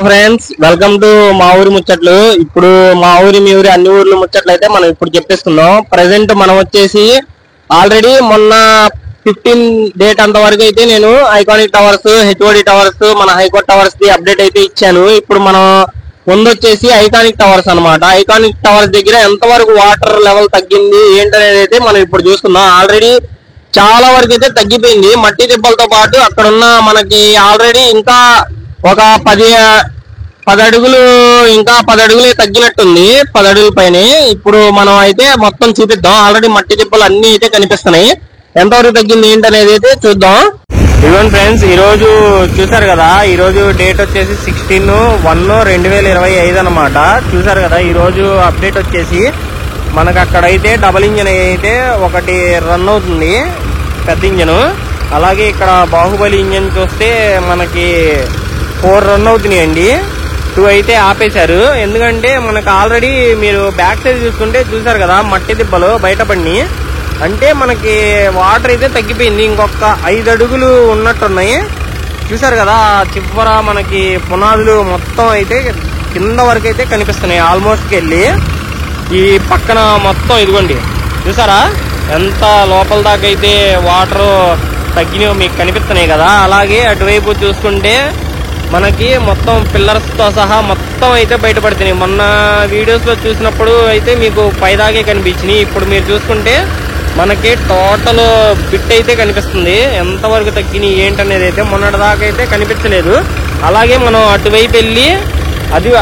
Friends, welcome to మా ఊరి ముచ్చట్లు. ఇప్పుడు మా ఊరి మీ ఊరి అన్ని ఊర్లు ముచ్చట్లు అయితే మనం ఇప్పుడు చెప్పేసుకుందాం. ప్రెసెంట్ మనం వచ్చేసి ఆల్రెడీ మొన్న 15 డేట్ అంత వరకు అయితే నేను ఐకానిక్ టవర్స్, హెచ్ఓడి టవర్స్, మన హైకోర్ట్ టవర్స్ ది అప్డేట్ అయితే ఇచ్చాను. ఇప్పుడు మనం ముందు వచ్చేసి ఐకానిక్ టవర్స్ అనమాట. ఐకానిక్ టవర్స్ దగ్గర ఎంతవరకు వాటర్ లెవెల్ తగ్గింది ఏంటనేది అయితే మనం ఇప్పుడు చూసుకుందాం. ఆల్రెడీ చాలా వరకు అయితే తగ్గిపోయింది. మట్టి దెబ్బలతో పాటు అక్కడ ఉన్న మనకి ఆల్రెడీ ఇంకా ఒక 10 అడుగులు, ఇంకా 10 అడుగులే తగ్గినట్టుంది. 10 అడుగుల పైన ఇప్పుడు మనం అయితే మొత్తం చూపిద్దాం. ఆల్రెడీ మట్టి దెబ్బలు అన్ని అయితే కనిపిస్తున్నాయి. ఎంతవరకు తగ్గింది ఏంటనేది అయితే చూద్దాం. ఇదిగోండి ఫ్రెండ్స్, ఈ రోజు చూసారు కదా, ఈ రోజు డేట్ వచ్చేసి 16/1/2025 అనమాట. చూసారు కదా, ఈ రోజు అప్డేట్ వచ్చేసి మనకు అక్కడైతే డబల్ ఇంజన్ అయితే ఒకటి రన్ అవుతుంది, పెద్ద ఇంజన్. అలాగే ఇక్కడ బాహుబలి ఇంజన్ చూస్తే మనకి 4 రన్ అవుతున్నాయండి. 2 అయితే ఆపేశారు. ఎందుకంటే మనకు ఆల్రెడీ మీరు బ్యాక్ సైడ్ చూసుకుంటే చూసారు కదా, మట్టి దిబ్బలు బయటపడి, అంటే మనకి వాటర్ అయితే తగ్గిపోయింది. ఇంకొక 5 అడుగులు ఉన్నట్టున్నాయి. చూసారు కదా, చివర మనకి పునాదులు మొత్తం అయితే కింద వరకు అయితే కనిపిస్తున్నాయి. ఆల్మోస్ట్ వెళ్ళి ఈ పక్కన మొత్తం ఇదిగోండి, చూసారా ఎంత లోపల దాకా అయితే వాటర్ తగ్గినవి మీకు కనిపిస్తున్నాయి కదా. అలాగే అటువైపు చూసుకుంటే మనకి మొత్తం పిల్లర్స్ తో సహా మొత్తం అయితే బయటపడుతున్నాయి. మొన్న వీడియోస్ లో చూసినప్పుడు అయితే మీకు పైదాగే కనిపించినాయి. ఇప్పుడు మీరు చూసుకుంటే మనకి టోటల్ బిట్ అయితే కనిపిస్తుంది. ఎంతవరకు తగ్గినాయి ఏంటనేది అయితే మొన్నటి దాకా అయితే కనిపించలేదు. అలాగే మనం అటువైపు వెళ్ళి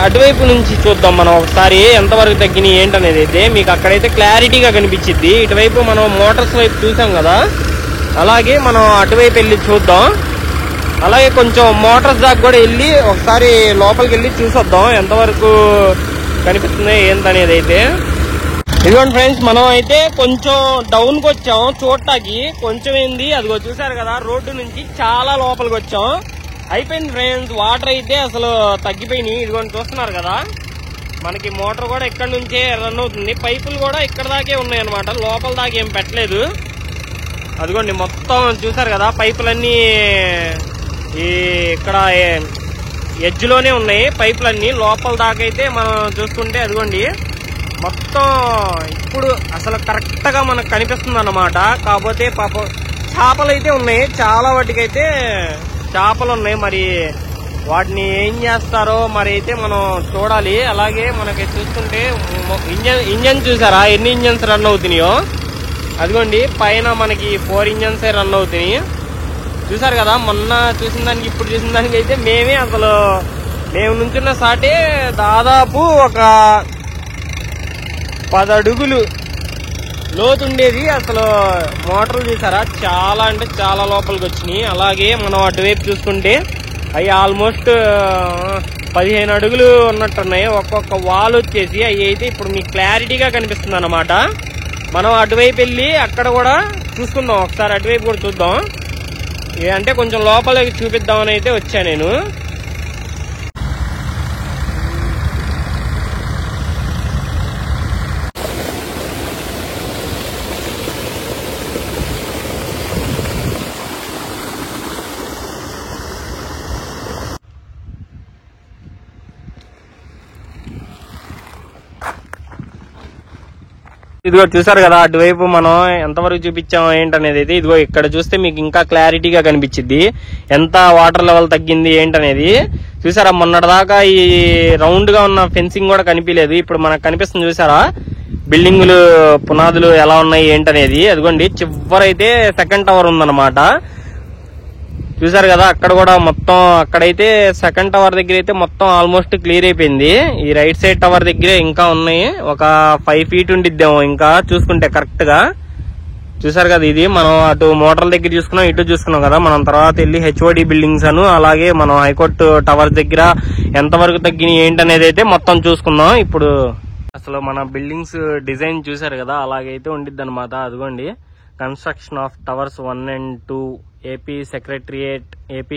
అటువైపు నుంచి చూద్దాం మనం ఒకసారి ఎంతవరకు తగ్గినాయి ఏంటనేది అయితే మీకు అక్కడైతే క్లారిటీగా కనిపించింది. ఇటువైపు మనం మోటార్స్ వైపు చూసాం కదా, అలాగే మనం అటువైపు వెళ్ళి చూద్దాం. అలాగే కొంచెం మోటార్స్ దాకా కూడా వెళ్ళి ఒకసారి లోపలికి వెళ్ళి చూసొద్దాం ఎంతవరకు కనిపిస్తుంది ఏంటనేది అయితే. ఇదిగోండి ఫ్రెండ్స్, మనం అయితే కొంచెం డౌన్ కి వచ్చాం చూడటానికి. కొంచెం ఏంది అదిగో చూసారు కదా, రోడ్డు నుంచి చాలా లోపలికి వచ్చాం. అయిపోయింది ఫ్రెండ్స్, వాటర్ అయితే అసలు తగ్గిపోయినాయి. ఇదిగోండి చూస్తున్నారు కదా, మనకి మోటార్ కూడా ఇక్కడ నుంచే రన్ అవుతుంది. పైపులు కూడా ఇక్కడ దాకే ఉన్నాయి అనమాట, లోపల దాకా ఏం పెట్టలేదు. అదిగోండి మొత్తం చూసారు కదా, పైపులన్నీ ఇక్కడ ఎడ్జ్ లోనే ఉన్నాయి. పైపులన్నీ లోపల దాకా అయితే మనం చూసుకుంటే అదిగోండి మొత్తం ఇప్పుడు అసలు కరెక్ట్ గా మనకు కనిపిస్తుంది అన్నమాట. కాకపోతే పాపం చేపలు అయితే ఉన్నాయి, చాలా వాటికైతే చేపలు ఉన్నాయి. మరి వాటిని ఏం చేస్తారో మరి అయితే మనం చూడాలి. అలాగే మనకి చూసుకుంటే ఇంజన్ చూసారా ఎన్ని ఇంజన్స్ రన్ అవుతున్నాయో. అదిగోండి పైన మనకి 4 ఇంజన్స్ రన్ అవుతున్నాయి. చూసారు కదా, మొన్న చూసిన దానికి ఇప్పుడు చూసిన దానికి అయితే మేము నుంచున్న సాటే దాదాపు ఒక 10 అడుగులు లోతుండేది. అసలు మోటార్లు చూసారా చాలా అంటే చాలా లోపలికి వచ్చినాయి. అలాగే మనం అటువైపు చూసుకుంటే అవి ఆల్మోస్ట్ 15 అడుగులు ఉన్నట్టున్నాయి. ఒక్కొక్క వాల్ వచ్చేసి అవి అయితే ఇప్పుడు మీకు క్లారిటీగా కనిపిస్తుంది అన్నమాట. మనం అటువైపు వెళ్ళి అక్కడ కూడా చూసుకుందాం ఒకసారి, అటువైపు కూడా చూద్దాం. అంటే కొంచెం లోపలికి చూపిద్దామని అయితే వచ్చా నేను. ఇదిగో చూసారు కదా, అటువైపు మనం ఎంతవరకు చూపించాం ఏంటనేది అయితే ఇదిగో ఇక్కడ చూస్తే మీకు ఇంకా క్లారిటీగా కనిపించింది ఎంత వాటర్ లెవెల్ తగ్గింది ఏంటనేది. చూసారా, మొన్నటిదాకా ఈ రౌండ్ గా ఉన్న ఫెన్సింగ్ కూడా కనిపించలేదు. ఇప్పుడు మనకు కనిపిస్తుంది చూసారా, బిల్డింగులు పునాదులు ఎలా ఉన్నాయి ఏంటనేది. అదిగోండి చివరైతే సెకండ్ టవర్ ఉందన్నమాట. చూసారు కదా, అక్కడ కూడా మొత్తం అక్కడైతే సెకండ్ టవర్ దగ్గర అయితే మొత్తం ఆల్మోస్ట్ క్లియర్ అయిపోయింది. ఈ రైట్ సైడ్ టవర్ దగ్గరే ఇంకా ఉన్నాయి, ఒక 5 feet ఉండిద్దాము ఇంకా చూసుకుంటే కరెక్ట్ గా. చూసారు కదా, ఇది మనం అటు మోటార్ల దగ్గర చూసుకున్నాం, ఇటు చూసుకున్నాం కదా. మనం తర్వాత వెళ్ళి హెచ్ఓడి బిల్డింగ్స్ అలాగే మనం హైకోర్టు టవర్ దగ్గర ఎంతవరకు తగ్గినాయి ఏంటనేది అయితే మొత్తం చూసుకుందాం. ఇప్పుడు అసలు మన బిల్డింగ్స్ డిజైన్ చూసారు కదా, అలాగైతే ఉండిద్ది అనమాట. అదిగోండి construction of towers 1 and 2 AP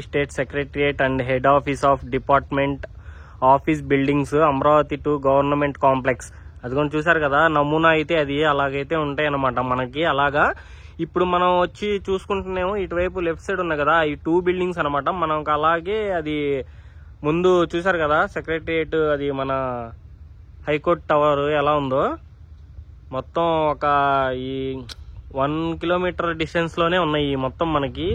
state secretariat and head office of department office buildings Amaravati to government complex. అదిగోండి చూసారు కదా, నమూనా అయితే అది అలాగైతే ఉంటాయి అన్నమాట మనకి. అలాగా ఇప్పుడు మనం వచ్చి చూసుకుంటున్నాము, ఇటువైపు లెఫ్ట్ సైడ్ ఉన్నాయి కదా, ఈ 2 బిల్డింగ్స్ అనమాట మనకు. అలాగే అది ముందు చూసారు కదా సెక్రటరియట్, అది మన హైకోర్టు టవర్ ఎలా ఉందో, మొత్తం ఒక ఈ 1 కిలోమీటర్ డిస్టెన్స్ లోనే ఉన్నాయి మొత్తం మనకి